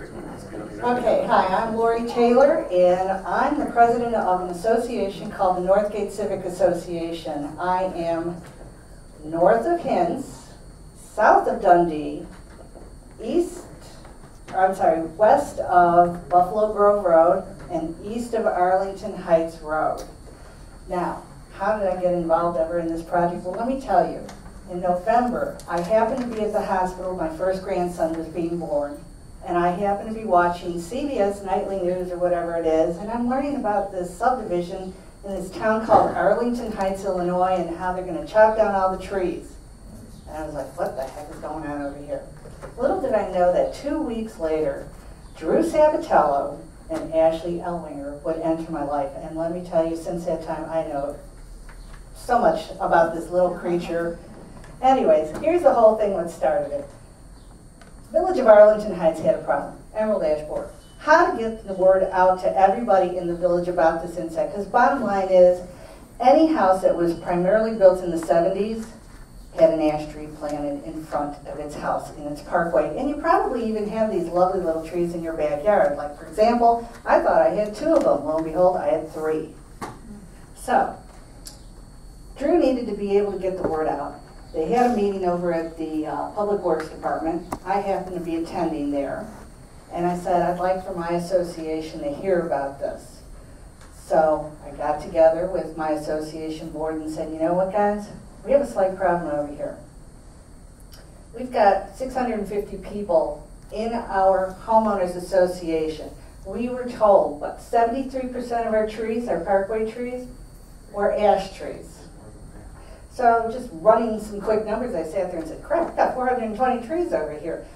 Okay, hi, I'm Laurie Taylor, and I'm the president of an association called the Northgate Civic Association. I am north of Hynes, south of Dundee, west of Buffalo Grove Road, and east of Arlington Heights Road. Now, how did I get involved ever in this project? Well, let me tell you. In November, I happened to be at the hospital. My first grandson was being born. And I happened to be watching CBS Nightly News or whatever it is, and I'm learning about this subdivision in this town called Arlington Heights, Illinois, and how they're going to chop down all the trees. And I was like, what the heck is going on over here? Little did I know that 2 weeks later, Drew Sabatello and Ashley Elwinger would enter my life. And let me tell you, since that time, I know so much about this little creature. Anyways, here's the whole thing what started it. Village of Arlington Heights had a problem, emerald ash borer. How to get the word out to everybody in the village about this insect? Because bottom line is, any house that was primarily built in the 70s had an ash tree planted in front of its house, in its parkway. And you probably even have these lovely little trees in your backyard. Like, for example, I thought I had 2 of them. Lo and behold, I had 3. So, Drew needed to be able to get the word out. They had a meeting over at the Public Works Department. I happened to be attending there. And I said, I'd like for my association to hear about this. So I got together with my association board and said, you know what, guys? We have a slight problem over here. We've got 650 people in our homeowners association. We were told, what, 73% of our trees, our parkway trees, were ash trees. So just running some quick numbers, I sat there and said, crap, we've got 420 trees over here.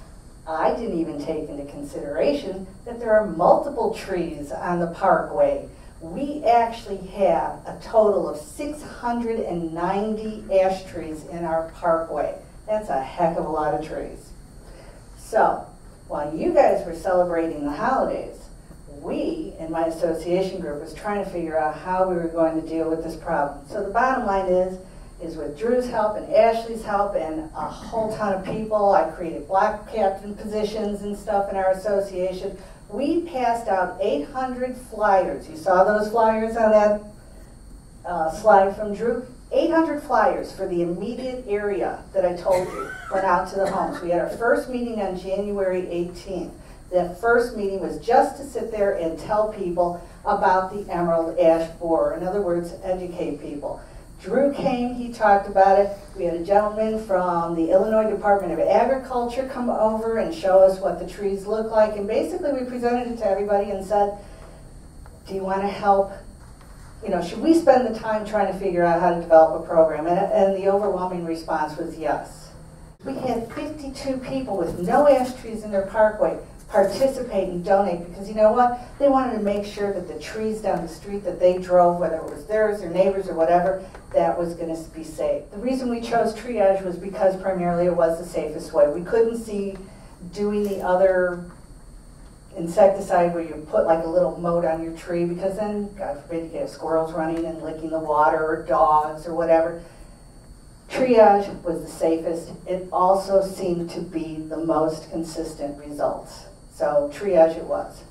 I didn't even take into consideration that there are multiple trees on the parkway. We actually have a total of 690 ash trees in our parkway. That's a heck of a lot of trees. So while you guys were celebrating the holidays, we, in my association group, was trying to figure out how we were going to deal with this problem. So the bottom line is with Drew's help and Ashley's help and a whole ton of people, I created block captain positions and stuff in our association. We passed out 800 flyers. You saw those flyers on that slide from Drew? 800 flyers for the immediate area that I told you went out to the homes. We had our first meeting on January 18th. That first meeting was just to sit there and tell people about the emerald ash borer. In other words, educate people. Drew came, he talked about it. We had a gentleman from the Illinois Department of Agriculture come over and show us what the trees look like. And basically we presented it to everybody and said, do you want to help? You know, should we spend the time trying to figure out how to develop a program? And the overwhelming response was yes. We had 52 people with no ash trees in their parkway participate and donate, because you know what? They wanted to make sure that the trees down the street that they drove, whether it was theirs or neighbors or whatever, that was going to be safe. The reason we chose triage was because primarily it was the safest way. We couldn't see doing the other insecticide where you put like a little moat on your tree, because then, God forbid, you get squirrels running and licking the water or dogs or whatever. Triage was the safest. It also seemed to be the most consistent results. So triage it was.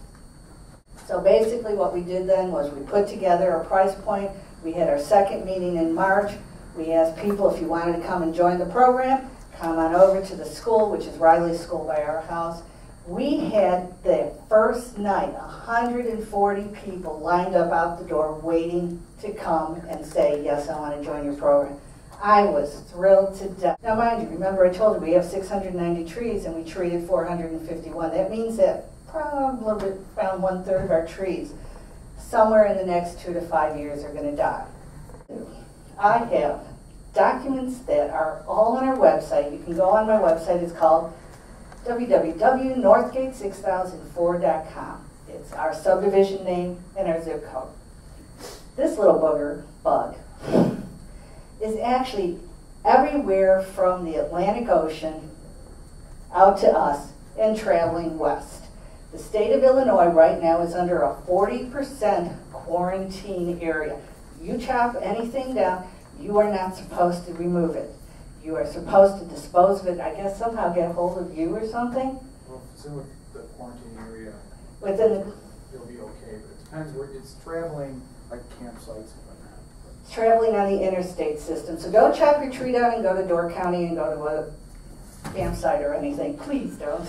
So basically what we did then was we put together a price point. We had our second meeting in March. We asked people if you wanted to come and join the program, come on over to the school, which is Riley's School by our house. We had the first night 140 people lined up out the door waiting to come and say, yes, I want to join your program. I was thrilled to death. Now mind you, remember I told you we have 690 trees and we treated 451. That means that probably around 1/3 of our trees somewhere in the next 2 to 5 years are going to die. I have documents that are all on our website. You can go on my website. It's called www.northgate6004.com. It's our subdivision name and our zip code. This little bug is actually everywhere from the Atlantic Ocean out to us and traveling west. The state of Illinois right now is under a 40% quarantine area. You chop anything down, you are not supposed to remove it. You are supposed to dispose of it, I guess somehow get a hold of you or something. Well, so with the quarantine area, within the, it'll be okay, but it depends where it's traveling, like campsites and whatnot. traveling on the interstate system. So don't chop your tree down and go to Door County and go to a campsite or anything. Please don't.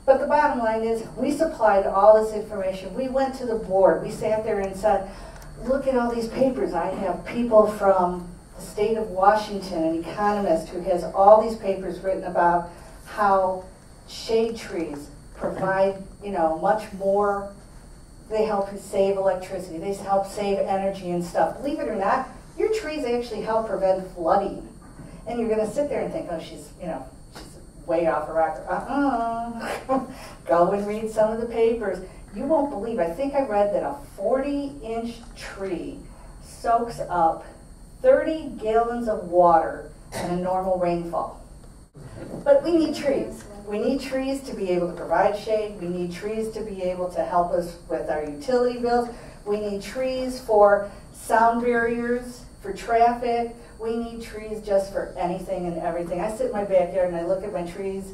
But the bottom line is, we supplied all this information. We went to the board. We sat there and said, look at all these papers. I have people from the state of Washington, an economist who has all these papers written about how shade trees provide, you know, much more. They help you save electricity. They help save energy and stuff. Believe it or not, your trees actually help prevent flooding. And you're going to sit there and think, oh, she's, you know, she's way off the rocker. Go and read some of the papers. You won't believe, I think I read that a 40-inch tree soaks up 30 gallons of water in a normal rainfall. But we need trees. We need trees to be able to provide shade. We need trees to be able to help us with our utility bills. We need trees for sound barriers, for traffic. We need trees just for anything and everything. I sit in my backyard and I look at my trees,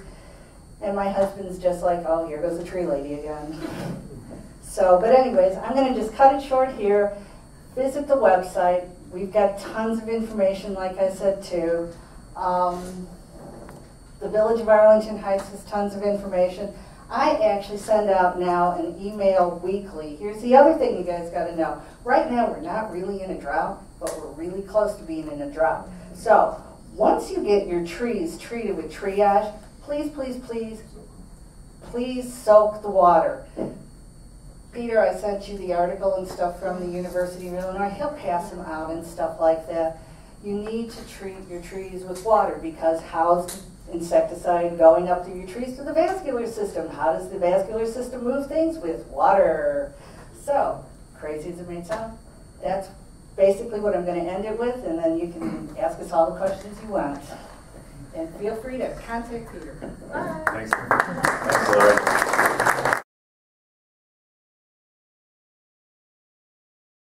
and my husband's just like, oh, here goes the tree lady again. So, but anyways, I'm going to just cut it short here. Visit the website. We've got tons of information, like I said, too. The Village of Arlington Heights has tons of information. I actually send out now an email weekly. Here's the other thing you guys got to know. Right now, we're not really in a drought, but we're really close to being in a drought. So once you get your trees treated with triage, please, please, please, please soak the water. Peter, I sent you the article and stuff from the University of Illinois. He'll pass them out and stuff like that. You need to treat your trees with water, because how's insecticide going up through your trees to the vascular system? How does the vascular system move things? With water. So, crazy as it may sound, that's basically what I'm going to end it with, and then you can ask us all the questions you want. And feel free to contact Peter. Bye. Thanks. Thanks, Laurie.